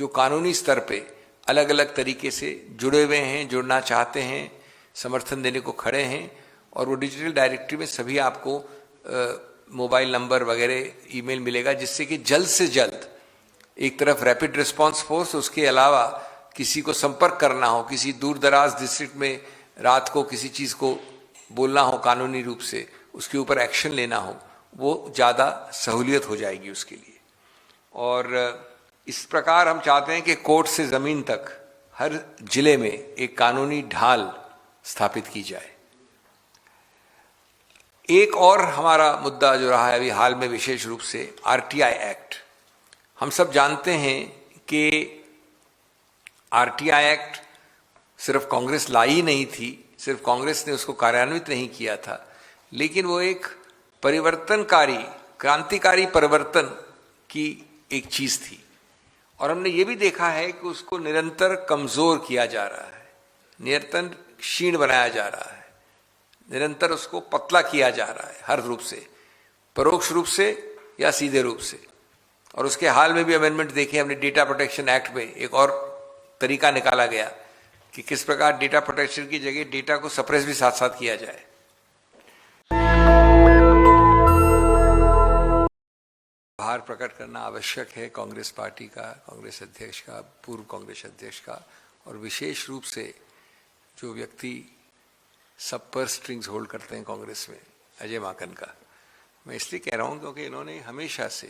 जो कानूनी स्तर पे अलग अलग तरीके से जुड़े हुए हैं, जुड़ना चाहते हैं, समर्थन देने को खड़े हैं, और वो डिजिटल डायरेक्टरी में सभी आपको मोबाइल नंबर वगैरह ईमेल मिलेगा, जिससे कि जल्द से जल्द एक तरफ रैपिड रिस्पांस फोर्स, उसके अलावा किसी को संपर्क करना हो, किसी दूर दराज डिस्ट्रिक्ट में रात को किसी चीज़ को बोलना हो कानूनी रूप से, उसके ऊपर एक्शन लेना हो, वो ज़्यादा सहूलियत हो जाएगी उसके लिए। और इस प्रकार हम चाहते हैं कि कोर्ट से ज़मीन तक हर जिले में एक कानूनी ढाल स्थापित की जाए। एक और हमारा मुद्दा जो रहा है अभी हाल में विशेष रूप से आरटीआई एक्ट। हम सब जानते हैं कि आरटीआई एक्ट सिर्फ कांग्रेस लाई नहीं थी, सिर्फ कांग्रेस ने उसको कार्यान्वित नहीं किया था, लेकिन वो एक परिवर्तनकारी, क्रांतिकारी परिवर्तन की एक चीज थी। और हमने ये भी देखा है कि उसको निरंतर कमजोर किया जा रहा है, निरंतर क्षीण बनाया जा रहा है, निरंतर उसको पतला किया जा रहा है, हर रूप से, परोक्ष रूप से या सीधे रूप से। और उसके हाल में भी अमेंडमेंट देखे हमने, डेटा प्रोटेक्शन एक्ट में एक और तरीका निकाला गया कि किस प्रकार डेटा प्रोटेक्शन की जगह डेटा को सप्रेस भी साथ साथ किया जाए। आभार प्रकट करना आवश्यक है कांग्रेस पार्टी का, कांग्रेस अध्यक्ष का, पूर्व कांग्रेस अध्यक्ष का, और विशेष रूप से जो व्यक्ति सब पर स्ट्रिंग्स होल्ड करते हैं कांग्रेस में, अजय माकन का। मैं इसलिए कह रहा हूं क्योंकि इन्होंने हमेशा से,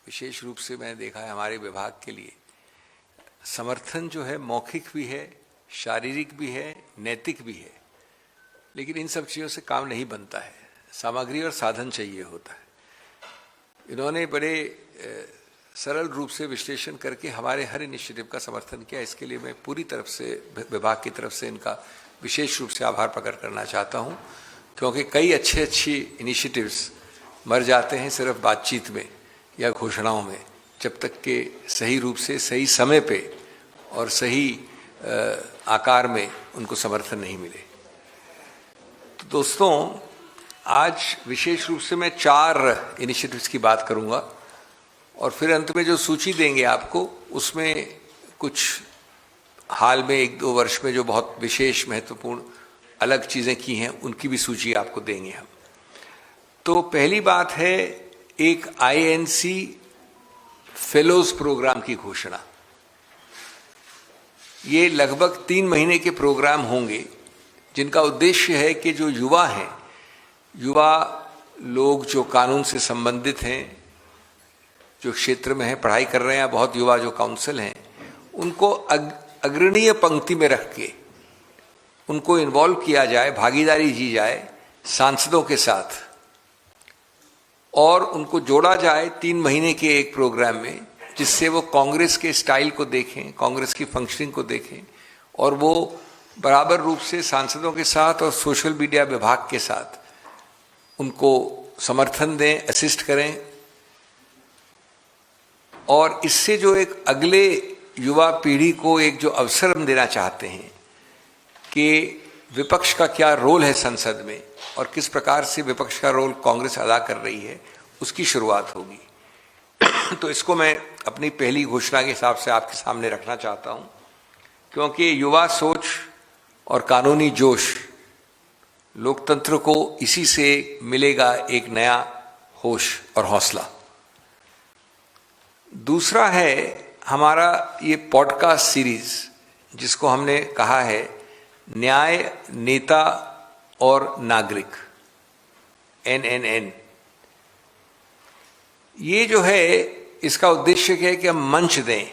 विशेष रूप से मैंने देखा है हमारे विभाग के लिए, समर्थन जो है मौखिक भी है, शारीरिक भी है, नैतिक भी है, लेकिन इन सब चीज़ों से काम नहीं बनता है, सामग्री और साधन चाहिए होता है। इन्होंने बड़े सरल रूप से विश्लेषण करके हमारे हर इनिशिएटिव का समर्थन किया। इसके लिए मैं पूरी तरफ से, विभाग की तरफ से इनका विशेष रूप से आभार प्रकट करना चाहता हूं, क्योंकि कई अच्छी इनिशिएटिव्स मर जाते हैं सिर्फ बातचीत में या घोषणाओं में, जब तक के सही रूप से, सही समय पे और सही आकार में उनको समर्थन नहीं मिले। तो दोस्तों, आज विशेष रूप से मैं 4 इनिशिएटिव्स की बात करूंगा, और फिर अंत में जो सूची देंगे आपको, उसमें कुछ हाल में 1-2 वर्ष में जो बहुत विशेष महत्वपूर्ण अलग चीज़ें की हैं, उनकी भी सूची आपको देंगे हम। तो पहली बात है एक आईएनसी फेलोज प्रोग्राम की घोषणा। ये लगभग 3 महीने के प्रोग्राम होंगे, जिनका उद्देश्य है कि जो युवा हैं, युवा लोग जो कानून से संबंधित हैं, जो क्षेत्र में हैं, पढ़ाई कर रहे हैं, बहुत युवा जो काउंसिल हैं, उनको अग्रणीय पंक्ति में रख के उनको इन्वॉल्व किया जाए, भागीदारी की जाए सांसदों के साथ, और उनको जोड़ा जाए 3 महीने के एक प्रोग्राम में, जिससे वो कांग्रेस के स्टाइल को देखें, कांग्रेस की फंक्शनिंग को देखें, और वो बराबर रूप से सांसदों के साथ और सोशल मीडिया विभाग के साथ उनको समर्थन दें, असिस्ट करें। और इससे जो एक अगले युवा पीढ़ी को एक जो अवसर हम देना चाहते हैं कि विपक्ष का क्या रोल है संसद में, और किस प्रकार से विपक्ष का रोल कांग्रेस अदा कर रही है, उसकी शुरुआत होगी। तो इसको मैं अपनी पहली घोषणा के हिसाब से आपके सामने रखना चाहता हूं, क्योंकि युवा सोच और कानूनी जोश, लोकतंत्र को इसी से मिलेगा एक नया होश और हौसला। दूसरा है हमारा ये पॉडकास्ट सीरीज, जिसको हमने कहा है न्याय, नेता और नागरिक, NNN। ये जो है, इसका उद्देश्य क्या है कि हम मंच दें,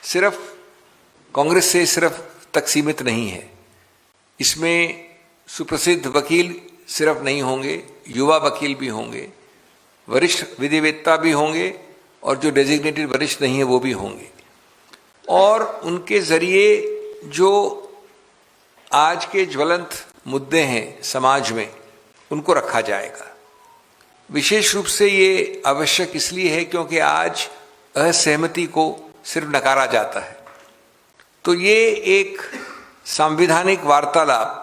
सिर्फ कांग्रेस से सिर्फ तक सीमित नहीं है। इसमें सुप्रसिद्ध वकील सिर्फ नहीं होंगे, युवा वकील भी होंगे, वरिष्ठ विधिवेत्ता भी होंगे, और जो डेजिग्नेटेड वरिष्ठ नहीं है वो भी होंगे। और उनके जरिए जो आज के ज्वलंत मुद्दे हैं समाज में, उनको रखा जाएगा। विशेष रूप से ये आवश्यक इसलिए है क्योंकि आज असहमति को सिर्फ नकारा जाता है। तो ये एक संवैधानिक वार्तालाप,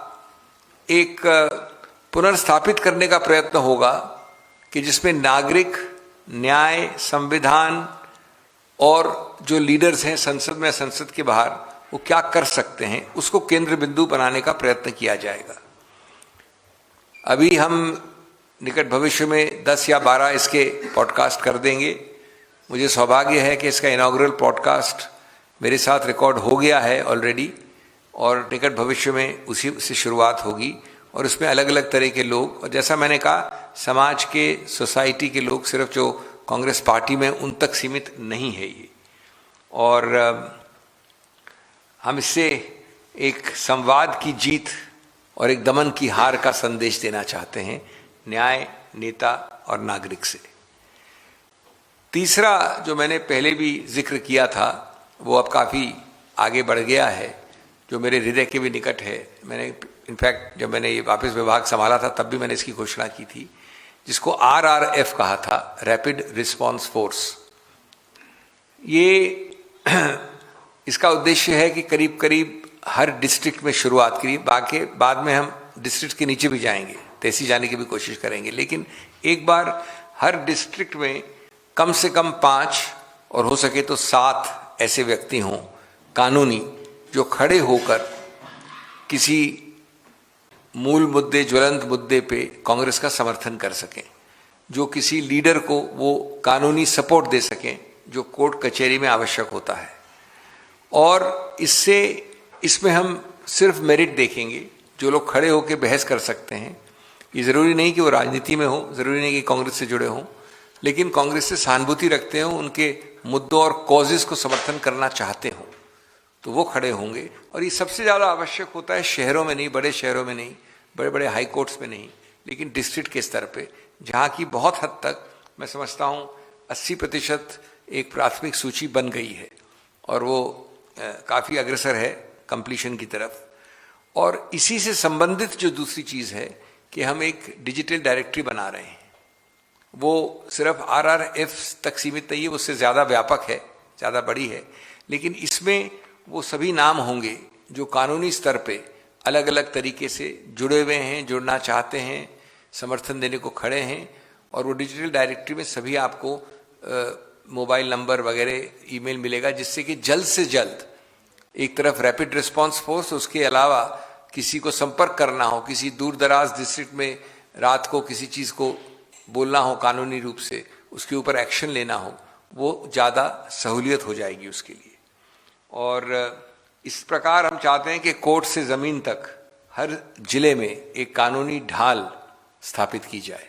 एक पुनर्स्थापित करने का प्रयत्न होगा कि जिसमें नागरिक, न्याय, संविधान और जो लीडर्स हैं संसद में, संसद के बाहर, वो क्या कर सकते हैं, उसको केंद्र बिंदु बनाने का प्रयत्न किया जाएगा। अभी हम निकट भविष्य में 10 या 12 इसके पॉडकास्ट कर देंगे। मुझे सौभाग्य है कि इसका इनॉग्रल पॉडकास्ट मेरे साथ रिकॉर्ड हो गया है ऑलरेडी, और निकट भविष्य में उसी से शुरुआत होगी। और उसमें अलग अलग तरह के लोग, और जैसा मैंने कहा, समाज के, सोसाइटी के लोग, सिर्फ जो कांग्रेस पार्टी में उन तक सीमित नहीं है ये। और हम इससे एक संवाद की जीत और एक दमन की हार का संदेश देना चाहते हैं न्याय, नेता और नागरिक से। तीसरा जो मैंने पहले भी जिक्र किया था वो अब काफ़ी आगे बढ़ गया है, जो मेरे हृदय के भी निकट है। मैंने इनफैक्ट जब मैंने ये वापस विभाग संभाला था तब भी मैंने इसकी घोषणा की थी, जिसको RRF कहा था, रैपिड रिस्पॉन्स फोर्स। ये इसका उद्देश्य है कि करीब करीब हर डिस्ट्रिक्ट में शुरुआत करिए, बाकी बाद में हम डिस्ट्रिक्ट के नीचे भी जाएंगे, तहसील जाने की भी कोशिश करेंगे, लेकिन एक बार हर डिस्ट्रिक्ट में कम से कम 5 और हो सके तो 7 ऐसे व्यक्ति हों कानूनी, जो खड़े होकर किसी मूल मुद्दे, ज्वलंत मुद्दे पे कांग्रेस का समर्थन कर सकें, जो किसी लीडर को वो कानूनी सपोर्ट दे सकें जो कोर्ट कचहरी में आवश्यक होता है। और इसमें हम सिर्फ मेरिट देखेंगे, जो लोग खड़े होकर बहस कर सकते हैं। ये ज़रूरी नहीं कि वो राजनीति में हो, ज़रूरी नहीं कि कांग्रेस से जुड़े हों, लेकिन कांग्रेस से सहानुभूति रखते हों, उनके मुद्दों और कॉजेज़ को समर्थन करना चाहते हों, तो वो खड़े होंगे। और ये सबसे ज़्यादा आवश्यक होता है शहरों में नहीं, बड़े शहरों में नहीं, बड़े बड़े हाई कोर्ट्स में नहीं, लेकिन डिस्ट्रिक्ट के स्तर पे, जहाँ की बहुत हद तक मैं समझता हूँ 80% एक प्राथमिक सूची बन गई है और वो काफ़ी अग्रसर है कंप्लीशन की तरफ। और इसी से संबंधित जो दूसरी चीज़ है कि हम एक डिजिटल डायरेक्टरी बना रहे हैं। वो सिर्फ RRF तक सीमित नहीं है, उससे ज़्यादा व्यापक है, ज़्यादा बड़ी है, लेकिन इसमें वो सभी नाम होंगे जो कानूनी स्तर पे अलग अलग तरीके से जुड़े हुए हैं, जुड़ना चाहते हैं, समर्थन देने को खड़े हैं। और वो डिजिटल डायरेक्टरी में सभी आपको मोबाइल नंबर वगैरह, ईमेल मिलेगा, जिससे कि जल्द से जल्द एक तरफ रैपिड रिस्पांस फोर्स, उसके अलावा किसी को संपर्क करना हो, किसी दूर दराज डिस्ट्रिक्ट में रात को किसी चीज़ को बोलना हो कानूनी रूप से, उसके ऊपर एक्शन लेना हो, वो ज़्यादा सहूलियत हो जाएगी उसके लिए। और इस प्रकार हम चाहते हैं कि कोर्ट से ज़मीन तक हर जिले में एक कानूनी ढाल स्थापित की जाए।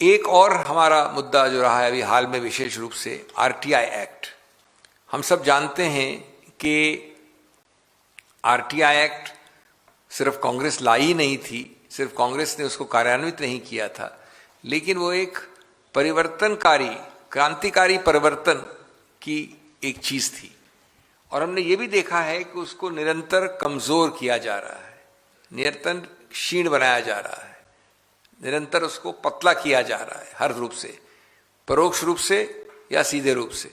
एक और हमारा मुद्दा जो रहा है अभी हाल में विशेष रूप से, RTI एक्ट। हम सब जानते हैं कि RTI एक्ट सिर्फ कांग्रेस लाई नहीं थी, सिर्फ कांग्रेस ने उसको कार्यान्वित नहीं किया था, लेकिन वो एक परिवर्तनकारी, क्रांतिकारी परिवर्तन की एक चीज़ थी। और हमने ये भी देखा है कि उसको निरंतर कमज़ोर किया जा रहा है, निरंतर क्षीण बनाया जा रहा है, निरंतर उसको पतला किया जा रहा है, हर रूप से, परोक्ष रूप से या सीधे रूप से।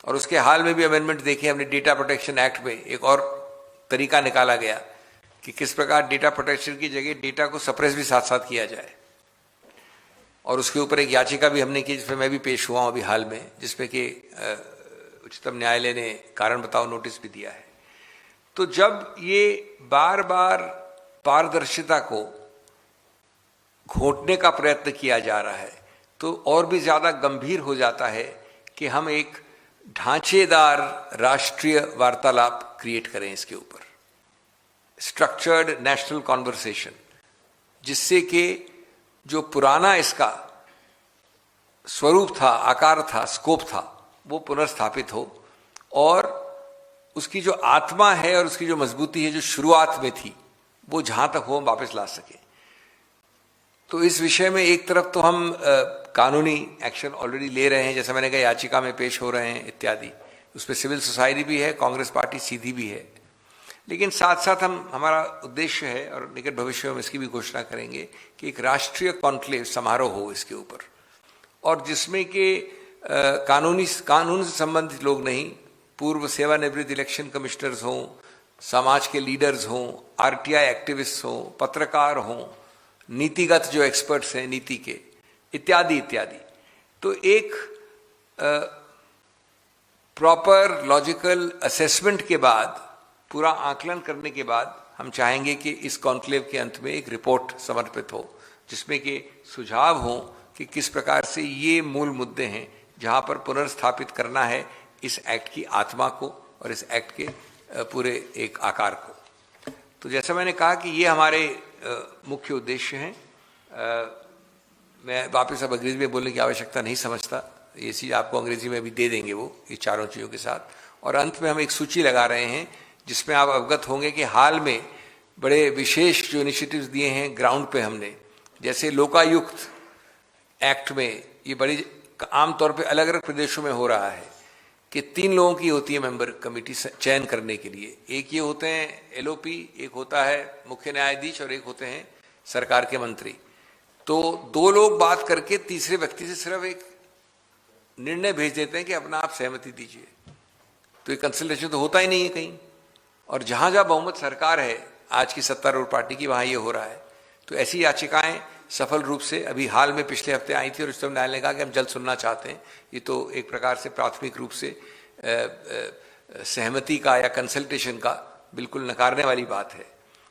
और उसके हाल में भी अमेंडमेंट देखे हमने, डेटा प्रोटेक्शन एक्ट में एक और तरीका निकाला गया कि किस प्रकार डेटा प्रोटेक्शन की जगह डेटा को सप्रेस भी साथ साथ किया जाए। और उसके ऊपर एक याचिका भी हमने की, जिसमें मैं भी पेश हुआ हूँ अभी हाल में, जिसमें कि उच्चतम न्यायालय ने कारण बताओ नोटिस भी दिया है। तो जब ये बार बार पारदर्शिता को घोंटने का प्रयत्न किया जा रहा है, तो और भी ज़्यादा गंभीर हो जाता है कि हम एक ढांचेदार राष्ट्रीय वार्तालाप क्रिएट करें इसके ऊपर, स्ट्रक्चर्ड नेशनल कॉन्वर्सेशन, जिससे कि जो पुराना इसका स्वरूप था, आकार था, स्कोप था, वो पुनर्स्थापित हो और उसकी जो आत्मा है और उसकी जो मजबूती है जो शुरुआत में थी, वो जहाँ तक हो हम वापस ला सकें। तो इस विषय में एक तरफ तो हम कानूनी एक्शन ऑलरेडी ले रहे हैं, जैसा मैंने कहा याचिका में पेश हो रहे हैं इत्यादि, उसमें सिविल सोसाइटी भी है, कांग्रेस पार्टी सीधी भी है, लेकिन साथ साथ हमारा उद्देश्य है और निकट भविष्य में इसकी भी घोषणा करेंगे कि एक राष्ट्रीय कॉन्क्लेव समारोह हो इसके ऊपर, और जिसमें कि कानून से संबंधित लोग नहीं, पूर्व सेवानिवृत्त इलेक्शन कमिश्नर्स हों, समाज के लीडर्स हों, RTI एक्टिविस्ट हों, पत्रकार हों, नीतिगत जो एक्सपर्ट्स हैं नीति के, इत्यादि इत्यादि। तो एक प्रॉपर लॉजिकल असेसमेंट के बाद, पूरा आकलन करने के बाद हम चाहेंगे कि इस कॉन्क्लेव के अंत में एक रिपोर्ट समर्पित हो, जिसमें कि सुझाव हों कि किस प्रकार से ये मूल मुद्दे हैं जहां पर पुनर्स्थापित करना है इस एक्ट की आत्मा को और इस एक्ट के पूरे एक आकार को। तो जैसा मैंने कहा कि ये हमारे मुख्य उद्देश्य हैं। मैं वापस अब अंग्रेजी में बोलने की आवश्यकता नहीं समझता, ये चीज़ आपको अंग्रेजी में भी दे देंगे वो, ये चारों चीज़ों के साथ। और अंत में हम एक सूची लगा रहे हैं जिसमें आप अवगत होंगे कि हाल में बड़े विशेष जो इनिशिएटिव्स दिए हैं ग्राउंड पे हमने, जैसे लोकायुक्त एक्ट में ये बड़ी आमतौर पे अलग अलग प्रदेशों में हो रहा है कि 3 लोगों की होती है मेंबर कमेटी चयन करने के लिए। एक ये होते हैं एलओपी, एक होता है मुख्य न्यायाधीश और एक होते हैं सरकार के मंत्री। तो 2 लोग बात करके तीसरे व्यक्ति से सिर्फ एक निर्णय भेज देते हैं कि अपना आप सहमति दीजिए। तो ये कंसल्टेशन तो होता ही नहीं है कहीं, और जहां जहां बहुमत सरकार है आज की सत्तारूढ़ पार्टी की, वहां ये हो रहा है। तो ऐसी याचिकाएं सफल रूप से अभी हाल में पिछले हफ्ते आई थी और उच्चतम न्यायालय ने कहा कि हम जल्द सुनना चाहते हैं। ये तो एक प्रकार से प्राथमिक रूप से सहमति का या कंसल्टेशन का बिल्कुल नकारने वाली बात है।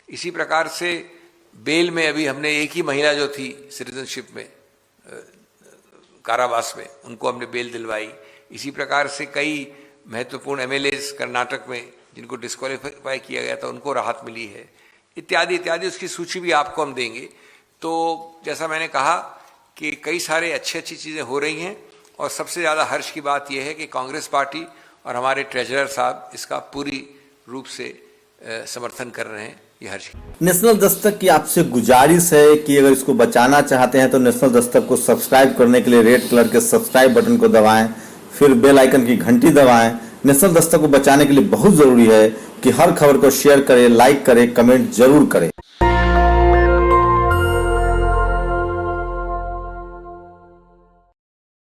इसी प्रकार से बेल में अभी हमने एक ही महिला जो थी सिटीजनशिप में कारावास में, उनको हमने बेल दिलवाई। इसी प्रकार से कई महत्वपूर्ण एमएलएज कर्नाटक में जिनको डिस्क्वालीफाई किया गया था उनको राहत मिली है, इत्यादि इत्यादि। उसकी सूची भी आपको हम देंगे। तो जैसा मैंने कहा कि कई सारे अच्छी चीज़ें हो रही हैं, और सबसे ज़्यादा हर्ष की बात यह है कि कांग्रेस पार्टी और हमारे ट्रेजरर साहब इसका पूरी रूप से समर्थन कर रहे हैं। ये हर्ष। नेशनल दस्तक की आपसे गुजारिश है कि अगर इसको बचाना चाहते हैं तो नेशनल दस्तक को सब्सक्राइब करने के लिए रेड कलर के सब्सक्राइब बटन को दबाएं, फिर बेल आइकन की घंटी दबाएं। नेशनल दस्तक को बचाने के लिए बहुत जरूरी है कि हर खबर को शेयर करें, लाइक करें, कमेंट जरूर करें।